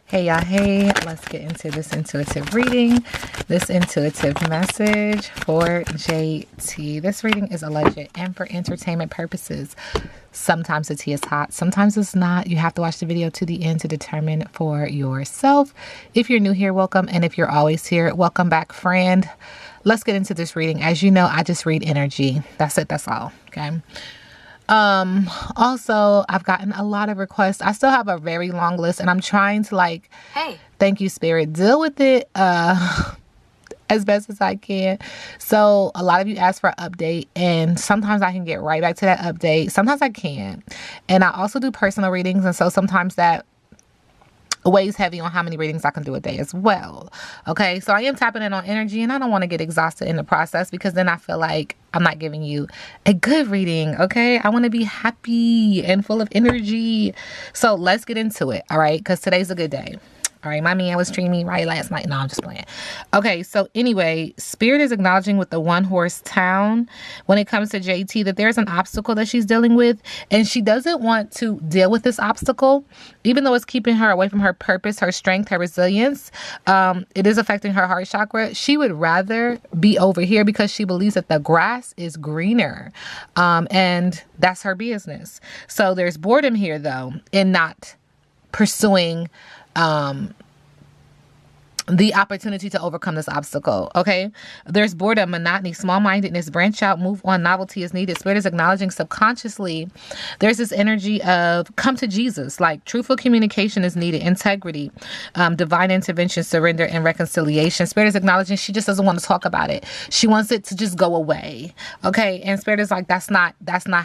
Hey y'all, hey, let's get into this intuitive reading, this intuitive message for JT. This reading is alleged and for entertainment purposes. Sometimes the tea is hot, sometimes it's not. You have to watch the video to the end to determine for yourself. If you're new here, welcome. And if you're always here, welcome back, friend. Let's get into this reading. As you know, I just read energy. That's it, that's all, okay? Also, I've gotten a lot of requests. I still have a very long list and I'm trying to thank you, Spirit, deal with it, as best as I can. So a lot of you ask for an update and sometimes I can get right back to that update. Sometimes I can't. And I also do personal readings. And so sometimes that weighs heavy on how many readings I can do a day as well. Okay, so I am tapping in on energy and I don't want to get exhausted in the process because then I feel like I'm not giving you a good reading. Okay, I want to be happy and full of energy. So let's get into it. All right, because today's a good day. All right, my man was treating me right last night. No, I'm just playing. Okay, so anyway, Spirit is acknowledging with the one-horse town when it comes to JT that there's an obstacle that she's dealing with, and she doesn't want to deal with this obstacle, even though it's keeping her away from her purpose, her strength, her resilience. It is affecting her heart chakra. She would rather be over here because she believes that the grass is greener, and that's her business. So there's boredom here, though, in not pursuing the opportunity to overcome this obstacle. Okay, there's boredom, monotony, small-mindedness, branch out, move on, novelty is needed. Spirit is acknowledging subconsciously there's this energy of come to Jesus, like truthful communication is needed, integrity, divine intervention, surrender, and reconciliation. Spirit is acknowledging she just doesn't want to talk about it. She wants it to just go away. Okay, and Spirit is like, that's not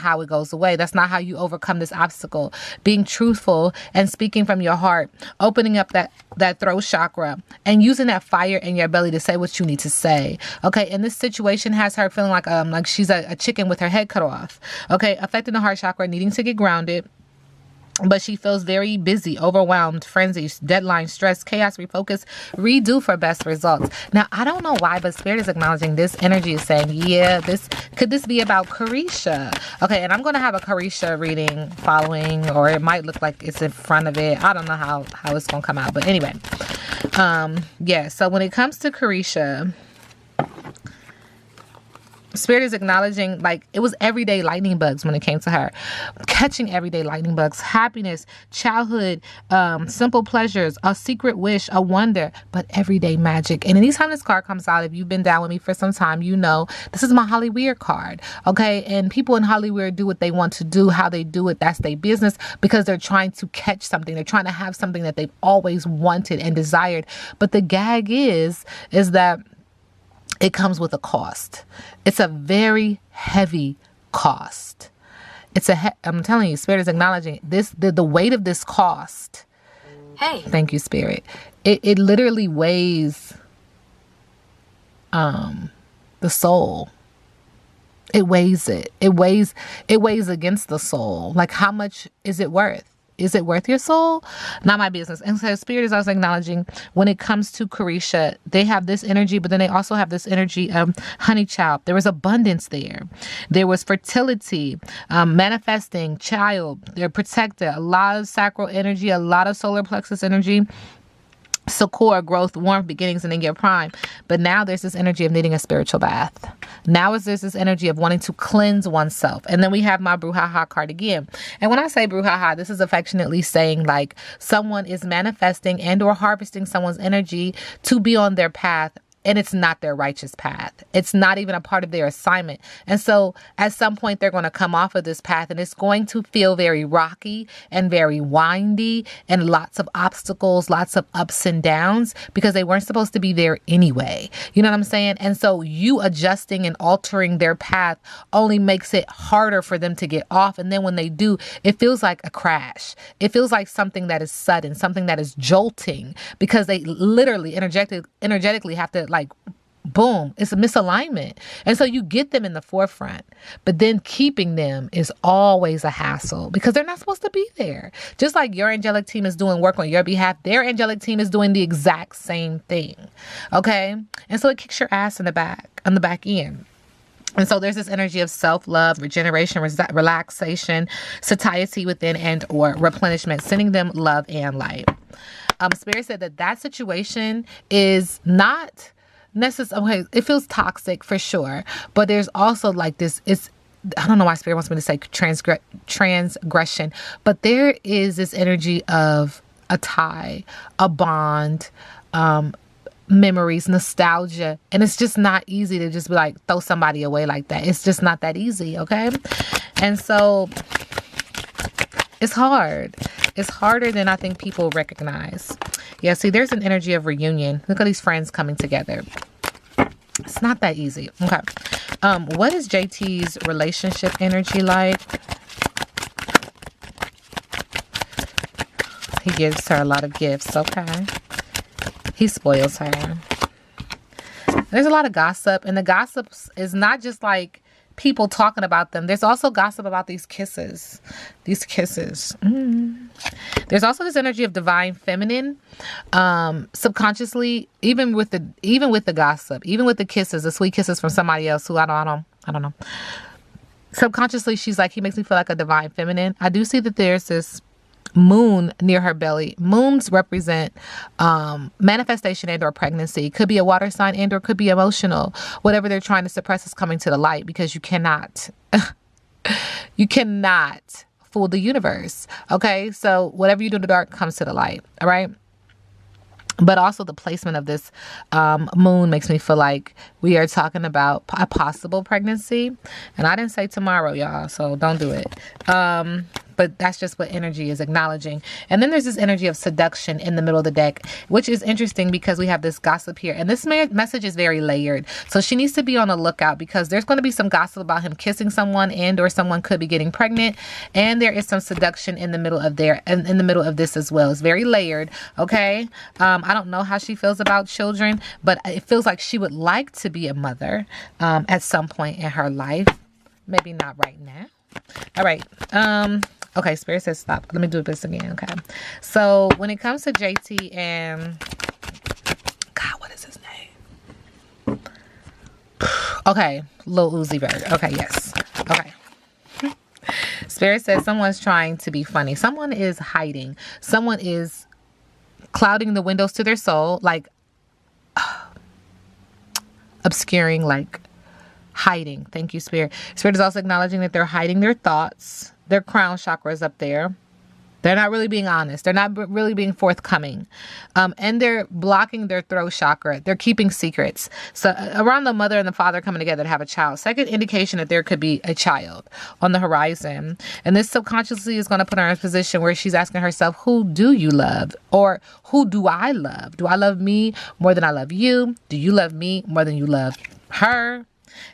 how it goes away. That's not how you overcome this obstacle. Being truthful and speaking from your heart, opening up that throat chakra and using that fire in your belly to say what you need to say. Okay, and this situation has her feeling like she's a chicken with her head cut off. Okay, affecting the heart chakra, needing to get grounded. But she feels very busy, overwhelmed, frenzy, deadline, stress, chaos, refocus, redo for best results. Now, I don't know why, but Spirit is acknowledging this energy is saying, yeah, could this be about Kisha? Okay, and I'm going to have a Kisha reading following, or it might look like it's in front of it. I don't know how it's going to come out. But anyway, yeah, so when it comes to Kisha, Spirit is acknowledging it was everyday lightning bugs when it came to her. Catching everyday lightning bugs, happiness, childhood, simple pleasures, a secret wish, a wonder, but everyday magic. And anytime this card comes out, if you've been down with me for some time, you know this is my Hollyweird card. Okay, and people in Hollyweird do what they want to do, how they do it, that's their business, because they're trying to catch something. They're trying to have something that they've always wanted and desired. But the gag is that it comes with a cost. It's a very heavy cost. I'm telling you, Spirit is acknowledging this, the weight of this cost. Hey. Thank you, Spirit. It literally weighs the soul. It weighs it. It weighs against the soul. Like, how much is it worth? Is it worth your soul? Not my business. And so Spirit is also acknowledging when it comes to Kisha, they have this energy, but then they also have this energy of honey child. There was abundance there. There was fertility, manifesting child. They're protected. A lot of sacral energy, a lot of solar plexus energy. Succor, growth, warmth, beginnings, and then your prime. But now there's this energy of needing a spiritual bath. Now there's this energy of wanting to cleanse oneself. And then we have my brouhaha card again. And when I say brouhaha, this is affectionately saying like someone is manifesting and or harvesting someone's energy to be on their path. And it's not their righteous path. It's not even a part of their assignment. And so at some point, they're going to come off of this path and it's going to feel very rocky and very windy and lots of obstacles, lots of ups and downs because they weren't supposed to be there anyway. You know what I'm saying? And so you adjusting and altering their path only makes it harder for them to get off. And then when they do, it feels like a crash. It feels like something that is sudden, something that is jolting because they literally energetically have to boom, it's a misalignment. And so you get them in the forefront, but then keeping them is always a hassle because they're not supposed to be there. Just like your angelic team is doing work on your behalf, their angelic team is doing the exact same thing. Okay. And so it kicks your ass on the back end. And so there's this energy of self-love, regeneration, relaxation, satiety within and or replenishment, sending them love and light. Spirit said that situation is not necessarily, okay, it feels toxic for sure, but there's also like this, I don't know why Spirit wants me to say transgression, but there is this energy of a tie, a bond, memories, nostalgia. And it's just not easy to just be like, throw somebody away like that. It's just not that easy. Okay. And so it's hard. It's harder than I think people recognize. Yeah. See, there's an energy of reunion. Look at these friends coming together. It's not that easy. Okay. What is JT's relationship energy like? He gives her a lot of gifts. Okay. He spoils her. There's a lot of gossip, and the gossip is not just like people talking about them. There's also gossip about these kisses. These kisses. There's also this energy of divine feminine. Subconsciously, even with the gossip, even with the kisses, the sweet kisses from somebody else who I don't know. Subconsciously, she's like, he makes me feel like a divine feminine. I do see that there's this moon near her belly. Moons represent manifestation and or pregnancy. Could be a water sign and or could be emotional. Whatever they're trying to suppress is coming to the light, because you cannot fool the universe. Okay, so whatever you do in the dark comes to the light. All right. But also the placement of this moon makes me feel like we are talking about a possible pregnancy. And I didn't say tomorrow, y'all, so don't do it. But that's just what energy is acknowledging. And then there's this energy of seduction in the middle of the deck, which is interesting because we have this gossip here. And this message is very layered. So she needs to be on the lookout, because there's going to be some gossip about him kissing someone, and or someone could be getting pregnant. And there is some seduction in the middle of in the middle of this as well. It's very layered. Okay. I don't know how she feels about children, but it feels like she would like to be a mother at some point in her life. Maybe not right now. All right. Okay, Spirit says stop. Let me do this again. Okay. So when it comes to JT and God, what is his name? Okay, Lil Uzi Vert. Okay, yes. Okay. Spirit says someone's trying to be funny. Someone is hiding. Someone is clouding the windows to their soul, like obscuring, like hiding. Thank you, Spirit. Spirit is also acknowledging that they're hiding their thoughts. Their crown chakra is up there. They're not really being honest. They're not really being forthcoming. And they're blocking their throat chakra. They're keeping secrets. So around the mother and the father coming together to have a child. Second indication that there could be a child on the horizon. And this subconsciously is going to put her in a position where she's asking herself, who do you love? Or who do I love? Do I love me more than I love you? Do you love me more than you love her?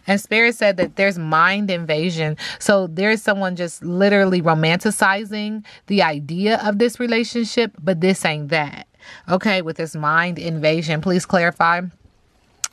And Spirit said that there's mind invasion. So there's someone just literally romanticizing the idea of this relationship, but this ain't that. Okay, with this mind invasion, please clarify.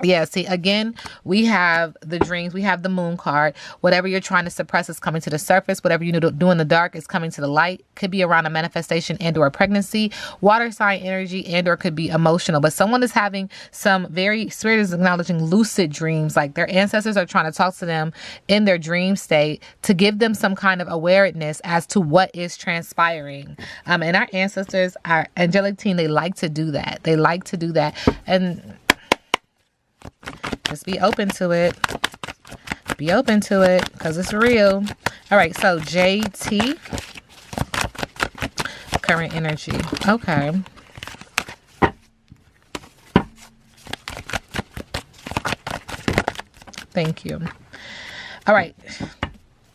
Yeah, see, again, we have the dreams. We have the moon card. Whatever you're trying to suppress is coming to the surface. Whatever you do in the dark is coming to the light. Could be around a manifestation and or a pregnancy. Water sign energy and or could be emotional. But someone is having some Spirit is acknowledging lucid dreams. Like their ancestors are trying to talk to them in their dream state to give them some kind of awareness as to what is transpiring. And our ancestors, our angelic team, they like to do that. They like to do that. And just be open to it. Be open to it because it's real. All right, so JT, current energy. Okay. Thank you. All right.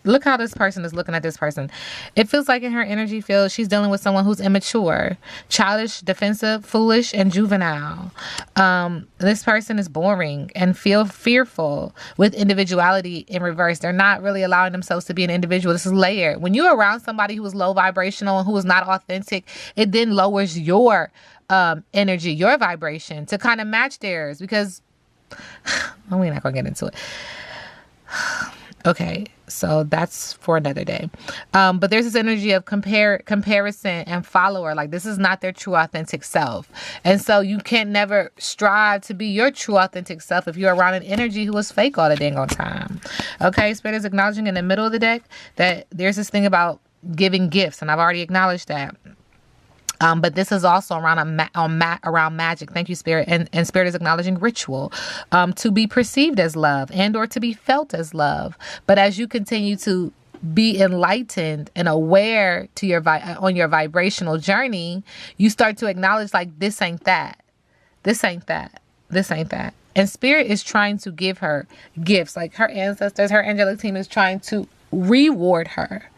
Look how this person is looking at this person. It feels like in her energy field, she's dealing with someone who's immature, childish, defensive, foolish, and juvenile. This person is boring and feel fearful with individuality in reverse. They're not really allowing themselves to be an individual. This is layered. When you're around somebody who is low vibrational and who is not authentic, it then lowers your energy, your vibration to kind of match theirs because we're not going to get into it. Okay, so that's for another day. But there's this energy of comparison and follower. Like this is not their true authentic self. And so you can't never strive to be your true authentic self if you're around an energy who is fake all the dang on time. Okay, Spirit is acknowledging in the middle of the deck that there's this thing about giving gifts. And I've already acknowledged that. But this is also around around magic. Thank you, Spirit. And Spirit is acknowledging ritual, to be perceived as love and or to be felt as love. But as you continue to be enlightened and aware to your on your vibrational journey, you start to acknowledge like, this ain't that. This ain't that. This ain't that. And Spirit is trying to give her gifts. Like her ancestors, her angelic team is trying to reward her.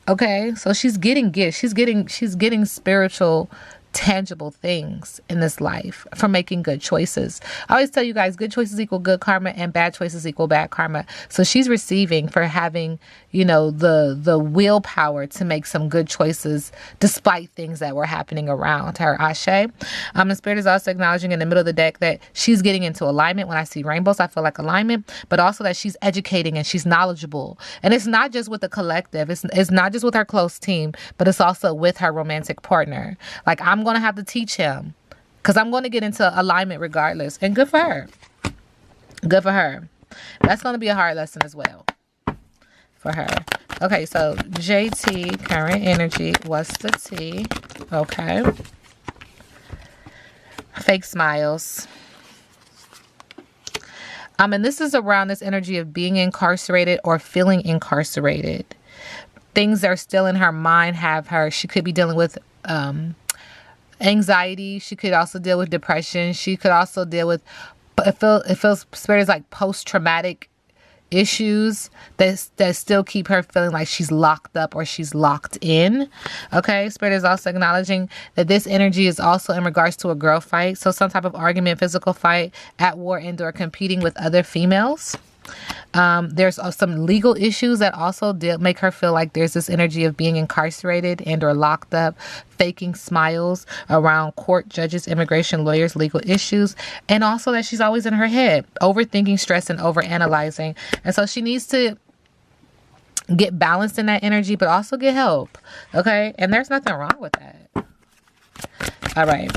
Okay, so she's getting gifts. She's getting spiritual, tangible things in this life for making good choices. I always tell you guys, good choices equal good karma and bad choices equal bad karma. So she's receiving for having, you know, the willpower to make some good choices despite things that were happening around her. Ashe. The Spirit is also acknowledging in the middle of the deck that she's getting into alignment. When I see rainbows, I feel like alignment, but also that she's educating and she's knowledgeable. And it's not just with the collective. It's not just with her close team, but it's also with her romantic partner. Like, I'm going to have to teach him because I'm going to get into alignment regardless. And good for her. Good for her. That's going to be a hard lesson as well for her. Okay, so JT, current energy. What's the T? Okay. Fake smiles. And this is around this energy of being incarcerated or feeling incarcerated. Things that are still in her mind have her. She could be dealing with anxiety. She could also deal with depression. She could also deal with, it feels Spirit is like post-traumatic issues that still keep her feeling like she's locked up or she's locked in. Okay, Spirit is also acknowledging that this energy is also in regards to a girl fight. So some type of argument, physical fight, at war and or competing with other females. There's some legal issues that also make her feel like there's this energy of being incarcerated and or locked up, faking smiles around court, judges, immigration, lawyers, legal issues, and also that she's always in her head, overthinking, stress, and overanalyzing. And so she needs to get balanced in that energy, but also get help. Okay? And there's nothing wrong with that. All right.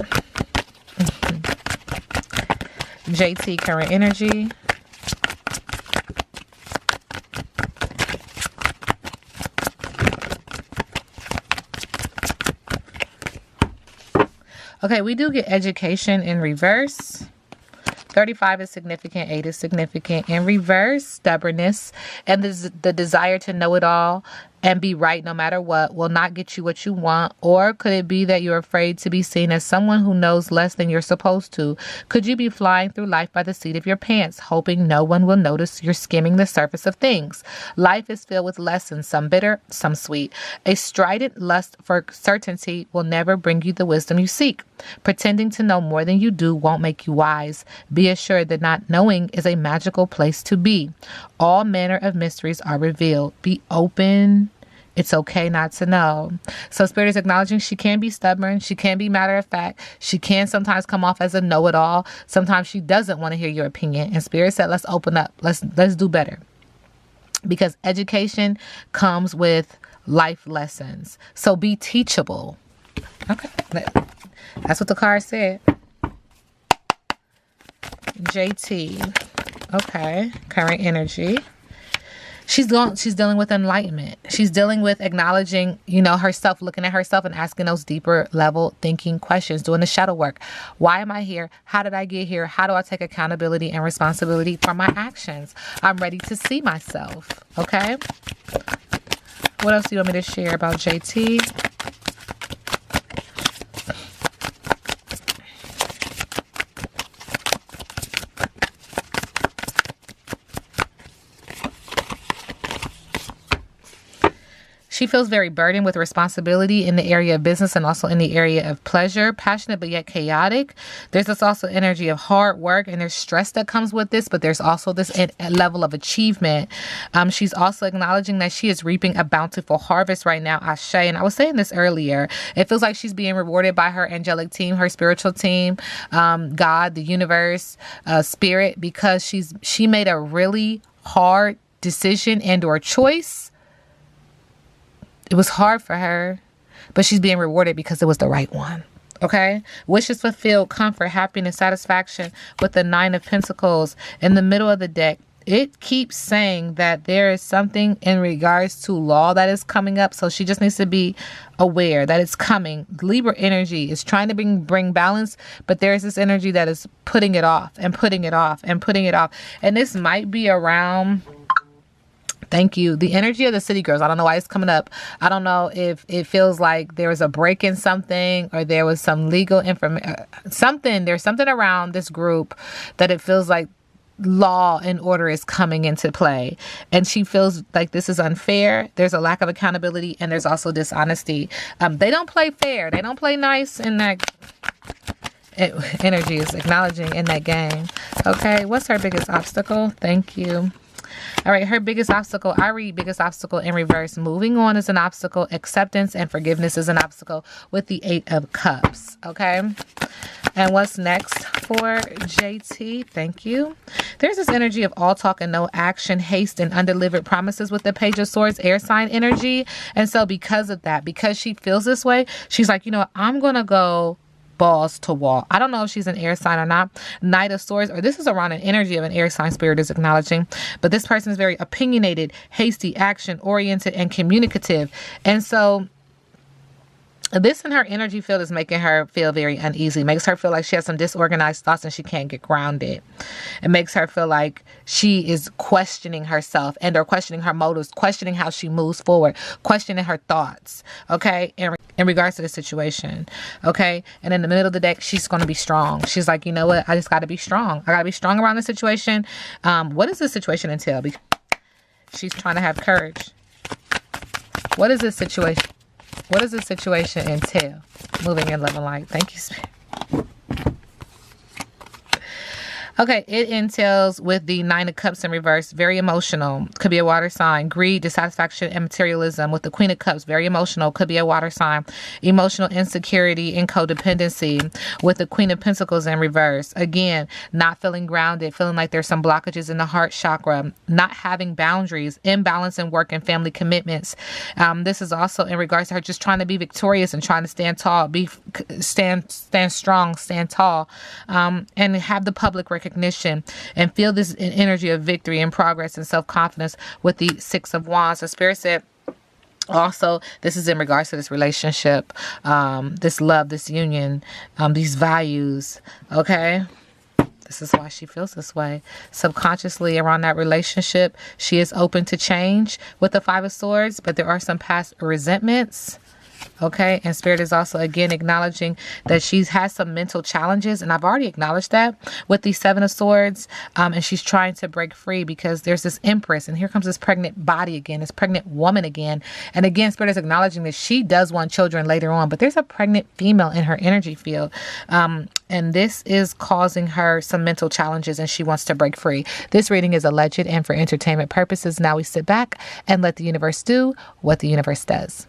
JT, current energy. Okay, we do get education in reverse. 35 is significant. 8 is significant. In reverse, stubbornness and the desire to know it all and be right no matter what will not get you what you want. Or could it be that you're afraid to be seen as someone who knows less than you're supposed to? Could you be flying through life by the seat of your pants, hoping no one will notice you're skimming the surface of things? Life is filled with lessons, some bitter, some sweet. A strident lust for certainty will never bring you the wisdom you seek. Pretending to know more than you do won't make you wise. Be assured that not knowing is a magical place to be. All manner of mysteries are revealed. Be open. It's okay not to know. So Spirit is acknowledging she can be stubborn. She can be matter of fact. She can sometimes come off as a know-it-all. Sometimes she doesn't want to hear your opinion. And Spirit said, let's open up. Let's do better. Because education comes with life lessons. So be teachable. Okay. That's what the card said. JT. Okay. Current energy. She's dealing with enlightenment. She's dealing with acknowledging, herself, looking at herself and asking those deeper level thinking questions, doing the shadow work. Why am I here? How did I get here? How do I take accountability and responsibility for my actions? I'm ready to see myself. Okay. What else do you want me to share about JT? She feels very burdened with responsibility in the area of business and also in the area of pleasure, passionate but yet chaotic. There's this also energy of hard work and there's stress that comes with this, but there's also this level of achievement. She's also acknowledging that she is reaping a bountiful harvest right now, Ashe. And I was saying this earlier. It feels like she's being rewarded by her angelic team, her spiritual team, God, the universe, spirit, because she made a really hard decision and or choice. It was hard for her, but she's being rewarded because it was the right one. Okay? Wishes fulfilled, comfort, happiness, satisfaction with the 9 of Pentacles. In the middle of the deck it keeps saying that there is something in regards to law that is coming up. So she just needs to be aware that it's coming. Libra energy is trying to bring balance, but there is this energy that is putting it off and putting it off and putting it off. And this might be around... Thank you. The energy of the city girls. I don't know why it's coming up. I don't know if it feels like there was a break in something or there was some legal information, There's something around this group that it feels like law and order is coming into play. And she feels like this is unfair. There's a lack of accountability and there's also dishonesty. They don't play fair. They don't play nice in that... energy is acknowledging in that game. Okay. What's her biggest obstacle? Thank you. All right, her biggest obstacle, I read biggest obstacle in reverse. Moving on is an obstacle. Acceptance and forgiveness is an obstacle with the 8 of Cups, okay? And what's next for JT? Thank you. There's this energy of all talk and no action, haste and undelivered promises with the Page of Swords, air sign energy. And so because of that, because she feels this way, she's like, you know what, I'm going to go balls to wall. I don't know if she's an air sign or not. Knight of Swords, or this is around an energy of an air sign, spirit is acknowledging. But this person is very opinionated, hasty, action oriented, and communicative. And so this in her energy field is making her feel very uneasy. Makes her feel like she has some disorganized thoughts and she can't get grounded. It makes her feel like she is questioning herself and or questioning her motives, questioning how she moves forward, questioning her thoughts, okay, in regards to the situation, okay? And in the middle of the deck, she's going to be strong. She's like, you know what? I just got to be strong. I got to be strong around the situation. What does this situation entail? Because she's trying to have courage. What is this situation? What does this situation entail? Moving in love and light. Thank you, Spirit. Okay, it entails with the 9 of Cups in reverse, very emotional. Could be a water sign. Greed, dissatisfaction, and materialism. With the Queen of Cups, very emotional. Could be a water sign. Emotional insecurity and codependency. With the Queen of Pentacles in reverse. Again, not feeling grounded, feeling like there's some blockages in the heart chakra. Not having boundaries, imbalance in work and family commitments. This is also in regards to her just trying to be victorious and trying to stand tall, stand strong, stand tall, and have the public recognition and feel this energy of victory and progress and self-confidence with the 6 of Wands. The Spirit said also, this is in regards to this relationship, this love, this union, these values, okay? This is why she feels this way. Subconsciously around that relationship, she is open to change with the 5 of Swords, but there are some past resentments. Okay, and Spirit is also again acknowledging that she's had some mental challenges, and I've already acknowledged that with the 7 of Swords, and she's trying to break free because there's this Empress, and here comes this pregnant body again, this pregnant woman again, and again Spirit is acknowledging that she does want children later on, but there's a pregnant female in her energy field, and this is causing her some mental challenges, and she wants to break free. This reading is alleged and for entertainment purposes. Now we sit back and let the universe do what the universe does.